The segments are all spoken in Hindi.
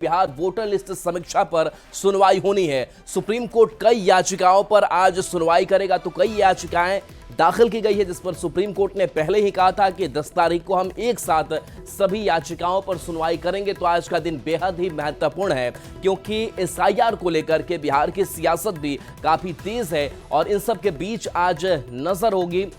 बिहार वोटर लिस्ट समीक्षा पर सुनवाई होनी है। सुप्रीम कोर्ट कई याचिकाओं पर आज सुनवाई करेगा, तो कई याचिकाएं दाखिल की गई है, जिस पर सुप्रीम कोर्ट ने पहले ही कहा था कि 10 तारीख को हम एक साथ सभी याचिकाओं पर सुनवाई करेंगे। तो आज का दिन बेहद ही महत्वपूर्ण है, क्योंकि एसआईआर को लेकर के बिहार की सियासत भी काफी तेज है और इन सब के बीच आज नजर होगी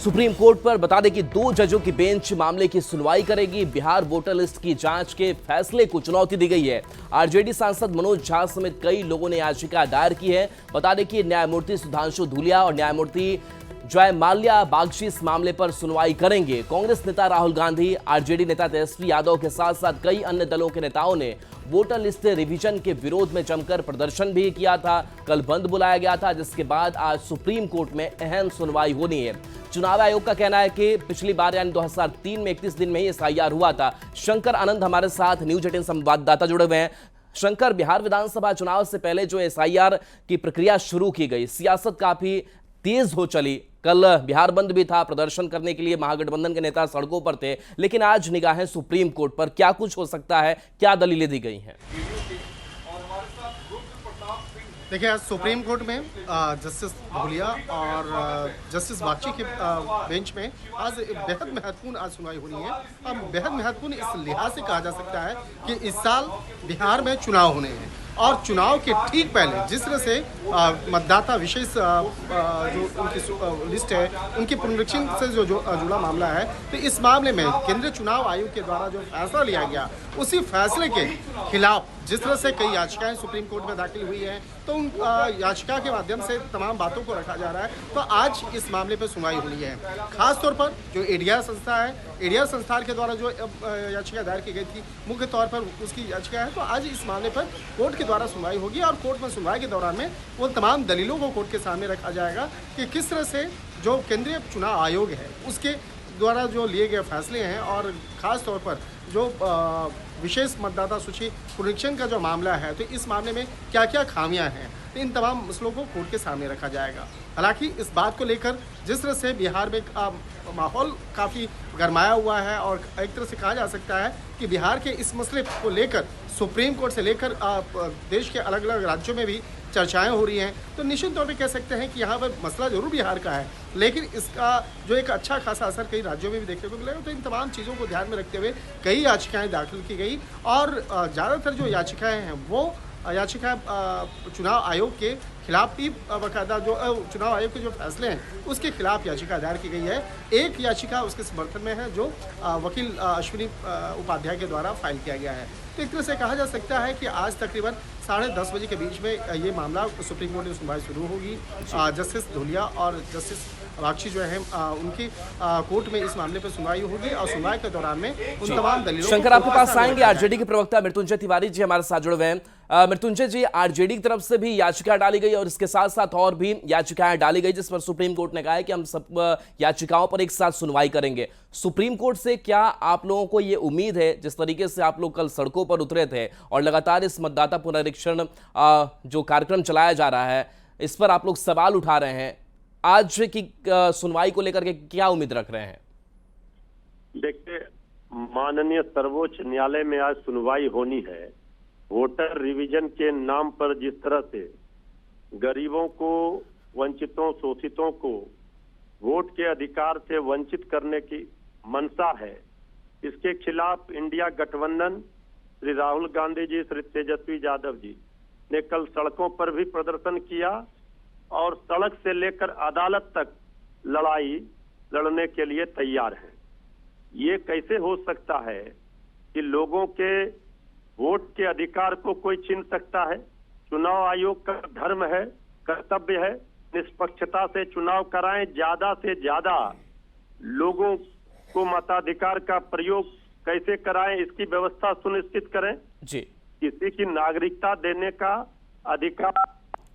सुप्रीम कोर्ट पर। बता दें कि 2 जजों की बेंच मामले की सुनवाई करेगी। बिहार वोटर लिस्ट की जांच के फैसले को चुनौती दी गई है। आरजेडी सांसद मनोज झा समेत कई लोगों ने याचिका दायर की है। बता दें कि न्यायमूर्ति सुधांशु धूलिया और न्यायमूर्ति जय माल्या बागची इस मामले पर सुनवाई करेंगे। कांग्रेस नेता राहुल गांधी, आरजेडी नेता तेजस्वी यादव के साथ साथ कई अन्य दलों के नेताओं ने वोटर लिस्ट रिवीजन के विरोध में जमकर प्रदर्शन भी किया था। कल बंद बुलाया गया था, जिसके बाद आज सुप्रीम कोर्ट में अहम सुनवाई होनी है। चुनाव आयोग का कहना है कि पिछली बार यानी 2003 में 31 दिन में ही एसआईआर हुआ था। शंकर आनंद हमारे साथ न्यूज 18 संवाददाता जुड़े हुए हैं। शंकर, बिहार विधानसभा चुनाव से पहले जो एसआईआर की प्रक्रिया शुरू की गई, सियासत काफी तेज हो चली। कल बिहार बंद भी था, प्रदर्शन करने के लिए महागठबंधन के नेता सड़कों पर थे, लेकिन आज निगाहें सुप्रीम कोर्ट पर। क्या कुछ हो सकता है, क्या दलीलें दी गई हैं? देखिए, आज सुप्रीम कोर्ट में जस्टिस धूलिया और जस्टिस बागची के बेंच में आज बेहद महत्वपूर्ण आज सुनवाई होनी है। और बेहद महत्वपूर्ण इस लिहाज से कहा जा सकता है कि इस साल बिहार में चुनाव होने हैं और चुनाव के ठीक पहले जिस तरह से मतदाता विशेष जो उनकी लिस्ट है, उनके पुनरीक्षण से जो जुड़ा मामला है, तो इस मामले में केंद्रीय चुनाव आयोग के द्वारा जो फैसला लिया गया, उसी फैसले के खिलाफ जिस तरह से कई याचिकाएं सुप्रीम कोर्ट में दाखिल हुई हैं, तो उन याचिका के माध्यम से तमाम बातों को रखा जा रहा है। तो आज इस मामले पर सुनवाई होनी है। खासतौर पर जो एडीआर संस्था है, एडीआर संस्थान के द्वारा जो याचिका दायर की गई थी, मुख्य तौर पर उसकी याचिका है। तो आज इस मामले पर कोर्ट के द्वारा सुनवाई होगी और कोर्ट में सुनवाई के दौरान में वो तमाम दलीलों को कोर्ट के सामने रखा जाएगा कि किस तरह से जो केंद्रीय चुनाव आयोग है उसके द्वारा जो लिए गए फैसले हैं और ख़ास तौर पर जो विशेष मतदाता सूची पुनरीक्षण का जो मामला है, तो इस मामले में क्या क्या खामियां हैं, तो इन तमाम मसलों को कोर्ट के सामने रखा जाएगा। हालांकि इस बात को लेकर जिस तरह से बिहार में माहौल काफ़ी गरमाया हुआ है और एक तरह से कहा जा सकता है कि बिहार के इस मसले को लेकर सुप्रीम कोर्ट से लेकर देश के अलग अलग राज्यों में भी चर्चाएं हो रही हैं, तो निश्चित तौर पे कह सकते हैं कि यहाँ पर मसला जरूर बिहार का है, लेकिन इसका जो एक अच्छा खासा असर कई राज्यों में भी देखने को मिलेगा। तो इन तमाम चीज़ों को ध्यान में रखते हुए कई याचिकाएं दाखिल की गई और ज़्यादातर जो याचिकाएं हैं वो याचिका चुनाव आयोग के खिलाफ भी बाकायदा जो चुनाव आयोग के जो फैसले हैं उसके खिलाफ याचिका दायर की गई है। एक याचिका उसके समर्थन में है जो वकील अश्विनी उपाध्याय के द्वारा फाइल किया गया है। तो एक तरह से कहा जा सकता है कि आज तकरीबन 10:30 बजे के बीच में ये मामला सुप्रीम कोर्ट में सुनवाई शुरू होगी। जस्टिस धूलिया और जस्टिस बागची जो है उनकी कोर्ट में इस मामले पर सुनवाई होगी और सुनवाई के दौरान में उन तमाम दलीलों शंकर, आपके पास आएंगे। आरजेडी के प्रवक्ता मृत्युंजय तिवारी जी हमारे साथ जुड़े हुए हैं। मृत्युंजय जी, आरजेडी की तरफ से भी याचिका डाली गई और इसके साथ साथ और भी याचिकाएं डाली गई, जिस पर सुप्रीम कोर्ट ने कहा है कि हम सब याचिकाओं पर एक साथ सुनवाई करेंगे। सुप्रीम कोर्ट से क्या आप लोगों को ये उम्मीद है, जिस तरीके से आप लोग कल सड़कों पर उतरे थे और लगातार इस मतदाता पुनरीक्षण जो कार्यक्रम चलाया जा रहा है, इस पर आप लोग सवाल उठा रहे हैं, आज की सुनवाई को लेकर के क्या उम्मीद रख रहे हैं? देखिए, माननीय सर्वोच्च न्यायालय में आज सुनवाई होनी है। वोटर रिवीजन के नाम पर जिस तरह से गरीबों को, वंचितों, शोषितों को वोट के अधिकार से वंचित करने की मंशा है, इसके खिलाफ इंडिया गठबंधन, श्री राहुल गांधी जी, श्री तेजस्वी यादव जी ने कल सड़कों पर भी प्रदर्शन किया और सड़क से लेकर अदालत तक लड़ाई लड़ने के लिए तैयार हैं। ये कैसे हो सकता है कि लोगों के वोट के अधिकार को कोई छीन सकता है? चुनाव आयोग का धर्म है, कर्तव्य है, निष्पक्षता से चुनाव कराएं, ज्यादा से ज्यादा लोगों को मताधिकार का प्रयोग कैसे कराएं, इसकी व्यवस्था सुनिश्चित करें जी। किसी की नागरिकता देने का अधिकार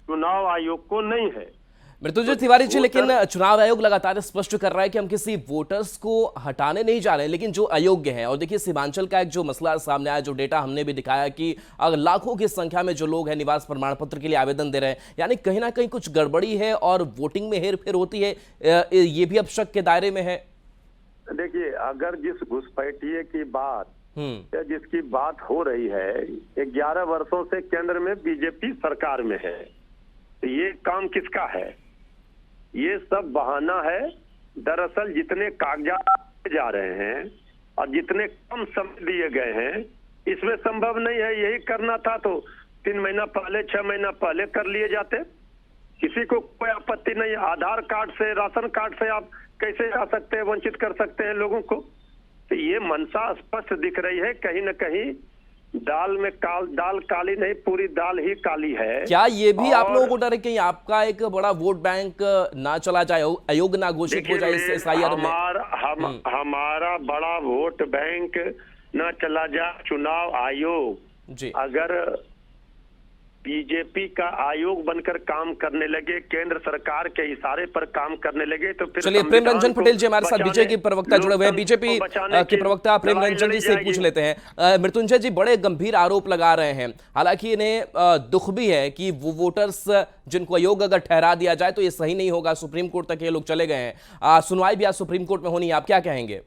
चुनाव आयोग को नहीं है। मृत्युंजय तिवारी जी, लेकिन चुनाव आयोग लगातार स्पष्ट कर रहा है कि हम किसी वोटर्स को हटाने नहीं जा रहे हैं, लेकिन जो अयोग्य हैं, और देखिए सीमांचल का एक जो मसला सामने आया, जो डेटा हमने भी दिखाया कि लाखों की संख्या में जो लोग हैं निवास प्रमाण पत्र के लिए आवेदन दे रहे हैं, यानी कहीं ना कहीं कुछ गड़बड़ी है और वोटिंग में हेरफेर होती है, ये भी अब शक के दायरे में है। देखिए, अगर जिस घुसपैठिए की बात जिसकी बात हो रही है 11 वर्षों से केंद्र में बीजेपी सरकार में है, तो ये काम किसका है? ये सब बहाना है। दरअसल जितने कागजात जा रहे हैं और जितने कम समय दिए गए हैं, इसमें संभव नहीं है। यही करना था तो 3 महीना पहले, 6 महीना पहले कर लिए जाते। किसी को कोई आपत्ति नहीं। आधार कार्ड से, राशन कार्ड से आप कैसे आ सकते हैं, वंचित कर सकते हैं लोगों को? तो ये मंशा स्पष्ट दिख रही है। कहीं न कहीं दाल काली नहीं, पूरी दाल ही काली है। क्या ये भी आप लोगों को डर है कि आपका एक बड़ा वोट बैंक ना चला जाए, अयोग्य ना घोषित हो जाए इस SIR में? हमारा बड़ा वोट बैंक ना चला जाए। चुनाव आयोग जी, अगर बीजेपी का आयोग बनकर काम करने लगे, केंद्र सरकार के इशारे पर काम करने लगे, तो फिर चलिए प्रेम रंजन पटेल जी हमारे साथ बीजेपी के प्रवक्ता जुड़े हुए हैं। बीजेपी के प्रवक्ता प्रेम रंजन जी से पूछ लेते हैं। मृत्युंजय जी बड़े गंभीर आरोप लगा रहे हैं, हालांकि इन्हें दुख भी है कि वो वोटर्स जिनको अयोग्य अगर ठहरा दिया जाए तो ये सही नहीं होगा। सुप्रीम कोर्ट तक ये लोग चले गए हैं, सुनवाई भी आज सुप्रीम कोर्ट में होनी है, आप क्या कहेंगे?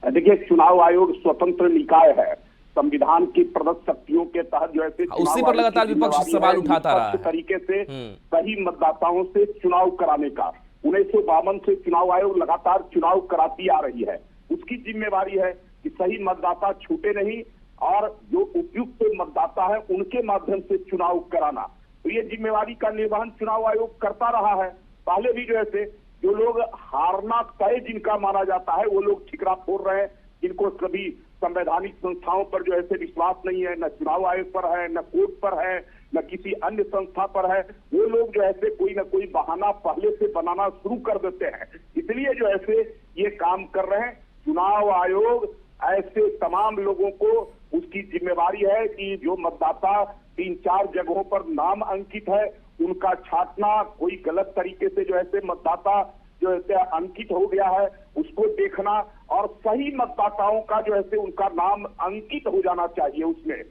देखिए, चुनाव आयोग स्वतंत्र निकाय है। संविधान की प्रदत्त शक्तियों के तहत जो है उसी पर लगातार विपक्ष सवाल उठाता रहा है तरीके से सही मतदाताओं से चुनाव कराने का। 1952 से चुनाव आयोग लगातार चुनाव कराती आ रही है। उसकी जिम्मेवारी है कि सही मतदाता छूटे नहीं और जो उपयुक्त मतदाता है उनके माध्यम से चुनाव कराना। तो ये जिम्मेवारी का निर्वहन चुनाव आयोग करता रहा है। पहले भी जो है जो लोग हारना तय जिनका माना जाता है वो लोग ठिकरा फोड़ रहे हैं, जिनको कभी संवैधानिक संस्थाओं पर जो है विश्वास नहीं है, न चुनाव आयोग पर है, न कोर्ट पर है, न किसी अन्य संस्था पर है, वो लोग जो है कोई न कोई बहाना पहले से बनाना शुरू कर देते हैं। इसलिए जो है ये काम कर रहे हैं। चुनाव आयोग ऐसे तमाम लोगों को उसकी जिम्मेवारी है कि जो मतदाता 3-4 जगहों पर नाम अंकित है उनका छांटना, कोई गलत तरीके से जो है मतदाता जो है अंकित हो गया है उसको देखना और सही मतदाताओं का जो है उनका नाम अंकित हो जाना चाहिए उसमें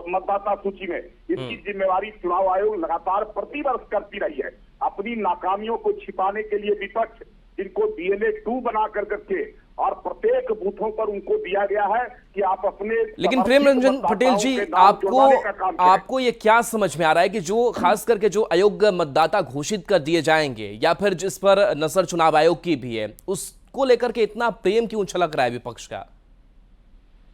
मतदाता सूची में। इसकी जिम्मेवारी चुनाव आयोग लगातार प्रतिवर्ष करती रही है। अपनी नाकामियों को छिपाने के लिए विपक्ष जिनको DNA 2 बना करके और प्रत्येक बूथों पर उनको दिया गया है कि आप अपने। लेकिन प्रेम रंजन पटेल जी आपको ये क्या समझ में आ रहा है कि जो खास करके जो अयोग्य मतदाता घोषित कर दिए जाएंगे या फिर जिस पर नजर चुनाव आयोग की भी है, उसको लेकर के इतना प्रेम क्यों छलक रहा है विपक्ष का?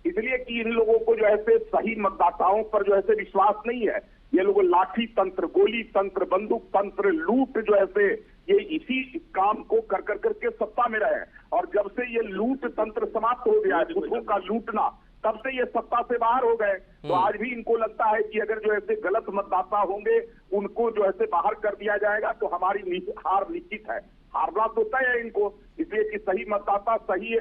इसलिए कि इन लोगों को जो है सही मतदाताओं पर जो है विश्वास नहीं है। ये लोग लाठी तंत्र, गोली तंत्र, बंदूक तंत्र, लूट जो है ये इसी काम को कर करके सत्ता में रहे। और जब से ये लूट तंत्र समाप्त हो गया है, बूथों का लूटना, तब से ये सत्ता से बाहर हो गए। तो आज भी इनको लगता है कि अगर जो है गलत मतदाता होंगे उनको जो है बाहर कर दिया जाएगा तो हमारी हार निश्चित है। हारना तो तय है इनको, इसलिए कि सही मतदाता सही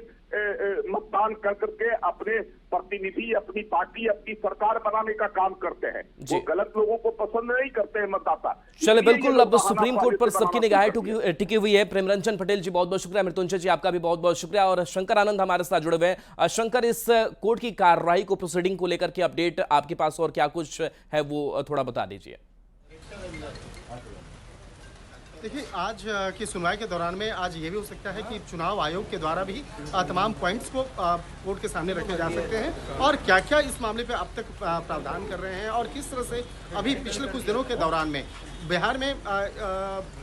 मतदान कर करके अपने प्रतिनिधि, अपनी पार्टी, अपनी सरकार बनाने का काम करते हैं। वो गलत लोगों को पसंद नहीं करते हैं मतदाता। चले बिल्कुल, अब सुप्रीम कोर्ट पर सबकी निगाहें टिकी हुई है। प्रेम रंजन पटेल जी बहुत बहुत शुक्रिया, मृत्युंजय जी आपका भी बहुत बहुत शुक्रिया, और शंकर आनंद हमारे साथ जुड़े हुए हैं। शंकर, इस कोर्ट की कार्रवाई को, प्रोसीडिंग को लेकर के अपडेट आपके पास और क्या कुछ है वो थोड़ा बता दीजिए। देखिए, आज की सुनवाई के दौरान में आज ये भी हो सकता है कि चुनाव आयोग के द्वारा भी तमाम पॉइंट्स को कोर्ट के सामने रखे जा सकते हैं और क्या क्या इस मामले पे अब तक प्रावधान कर रहे हैं और किस तरह से अभी पिछले कुछ दिनों के दौरान में बिहार में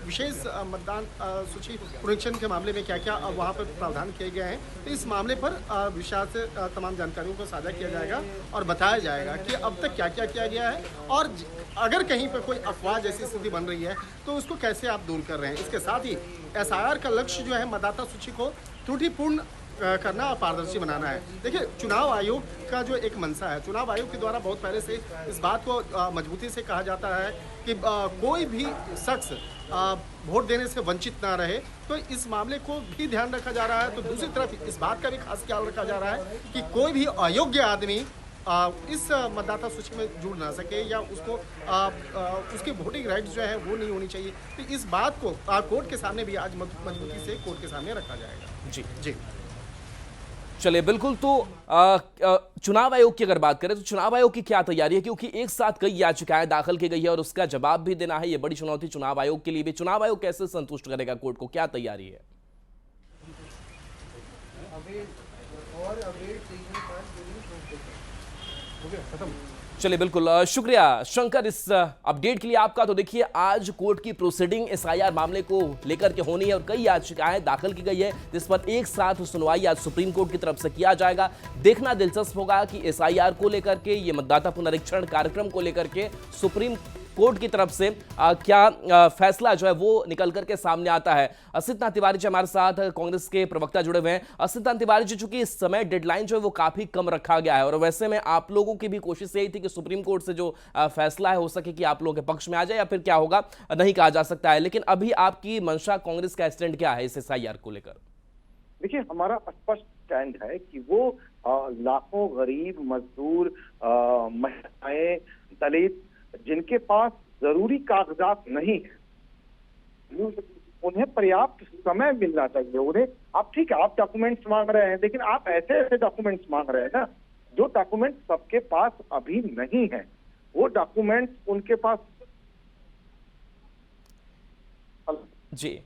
विशेष मतदान सूची पुनरीक्षण के मामले में क्या क्या वहाँ पर प्रावधान किए गए हैं। तो इस मामले पर विशेष से तमाम जानकारियों को साझा किया जाएगा और बताया जाएगा कि अब तक क्या क्या किया गया है और अगर कहीं पर कोई अफवाह जैसी स्थिति बन रही है तो उसको कैसे आप दूर कर रहे हैं। इसके साथ ही SIR का लक्ष्य जो है मतदाता सूची को त्रुटिपूर्ण करना और पारदर्शी बनाना है। देखिए, चुनाव आयोग का जो एक मंशा है, चुनाव आयोग के द्वारा बहुत पहले से इस बात को मजबूती से कहा जाता है कि कोई भी शख्स वोट देने से वंचित ना रहे, तो इस मामले को भी ध्यान रखा जा रहा है। तो दूसरी तरफ इस बात का भी खास ख्याल रखा जा रहा है कि कोई भी अयोग्य आदमी इस मतदाता सूची में जुड़ ना सके या उसको उसकी वोटिंग राइट्स जो है वो नहीं होनी चाहिए। तो इस बात को कोर्ट के सामने भी आज मजबूती से कोर्ट के सामने रखा जाएगा। जी चलिए बिल्कुल, तो चुनाव आयोग की अगर बात करें तो चुनाव आयोग की क्या तैयारी है, क्योंकि एक साथ कई याचिकाएं दाखिल की गई है और उसका जवाब भी देना है, ये बड़ी चुनौती चुनाव आयोग के लिए भी। चुनाव आयोग कैसे संतुष्ट करेगा कोर्ट को, क्या तैयारी है? हो गया, खत्म। चलिए बिल्कुल शुक्रिया शंकर इस अपडेट के लिए आपका। तो देखिए आज कोर्ट की प्रोसीडिंग एसआईआर मामले को लेकर के होनी है और कई याचिकाएं दाखिल की गई है जिस पर एक साथ सुनवाई आज सुप्रीम कोर्ट की तरफ से किया जाएगा। देखना दिलचस्प होगा कि एसआईआर को लेकर के ये मतदाता पुनरीक्षण कार्यक्रम को लेकर के सुप्रीम कोर्ट की तरफ से क्या फैसला जो है वो निकल करके सामने आता है। असित नाथ तिवारी जी हमारे साथ कांग्रेस के प्रवक्ता जुड़े हुए हैं। असित नाथ तिवारी जी, चूंकि इस समय डेडलाइन जो है वो काफी कम रखा गया है और वैसे में आप लोगों की भी कोशिश यही थी कि सुप्रीम कोर्ट से जो फैसला है हो सके कि आप लोगों के पक्ष में आ जाए या फिर क्या होगा नहीं कहा जा सकता है, लेकिन अभी आपकी मंशा कांग्रेस का स्टैंड क्या है इस एसआईआर को लेकर? देखिए, हमारा स्पष्ट स्टैंड है कि वो लाखों गरीब मजदूर, महिलाएं, दलित जिनके पास जरूरी कागजात नहीं है, उन्हें पर्याप्त समय मिलना चाहिए। उन्हें आप ठीक है, आप डॉक्यूमेंट्स मांग रहे हैं, लेकिन आप ऐसे ऐसे डॉक्यूमेंट्स मांग रहे हैं ना जो डॉक्यूमेंट्स सबके पास अभी नहीं है। वो डॉक्यूमेंट्स उनके पास जी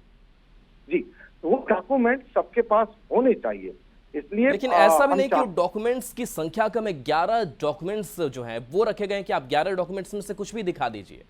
तो वो डॉक्यूमेंट सबके पास होने चाहिए। इसलिए लेकिन ऐसा भी नहीं कि डॉक्यूमेंट्स की संख्या कम है। 11 डॉक्यूमेंट्स जो हैं वो रखे गए हैं कि आप 11 डॉक्यूमेंट्स में से कुछ भी दिखा दीजिए।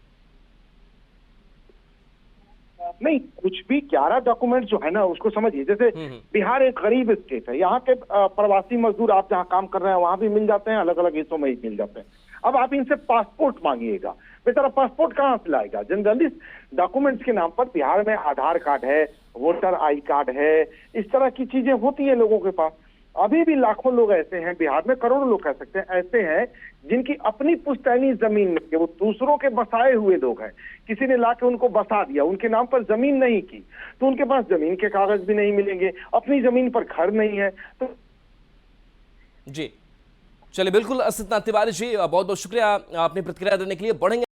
नहीं, कुछ भी 11 डॉक्यूमेंट जो है ना उसको समझिए। जैसे बिहार एक गरीब स्टेट है, यहाँ के प्रवासी मजदूर आप जहाँ काम कर रहे हैं वहां भी मिल जाते हैं, अलग अलग हिस्सों में ही मिल जाते हैं। अब आप इनसे पासपोर्ट मांगिएगा, बेचारा पासपोर्ट कहाँ से लाएगा? जनरली डॉक्यूमेंट्स के नाम पर बिहार में आधार कार्ड है, वोटर आई कार्ड है, इस तरह की चीजें होती है लोगों के पास। अभी भी लाखों लोग ऐसे हैं बिहार में, करोड़ों लोग कह सकते हैं ऐसे हैं जिनकी अपनी पुश्तैनी जमीन नहीं है, वो दूसरों के बसाए हुए लोग हैं। किसी ने लाके उनको बसा दिया, उनके नाम पर जमीन नहीं की, तो उनके पास जमीन के कागज भी नहीं मिलेंगे, अपनी जमीन पर घर नहीं है। तो जी चलिए बिल्कुल असित नाथ तिवारी जी बहुत बहुत शुक्रिया अपनी प्रतिक्रिया देने के लिए। बढ़ेंगे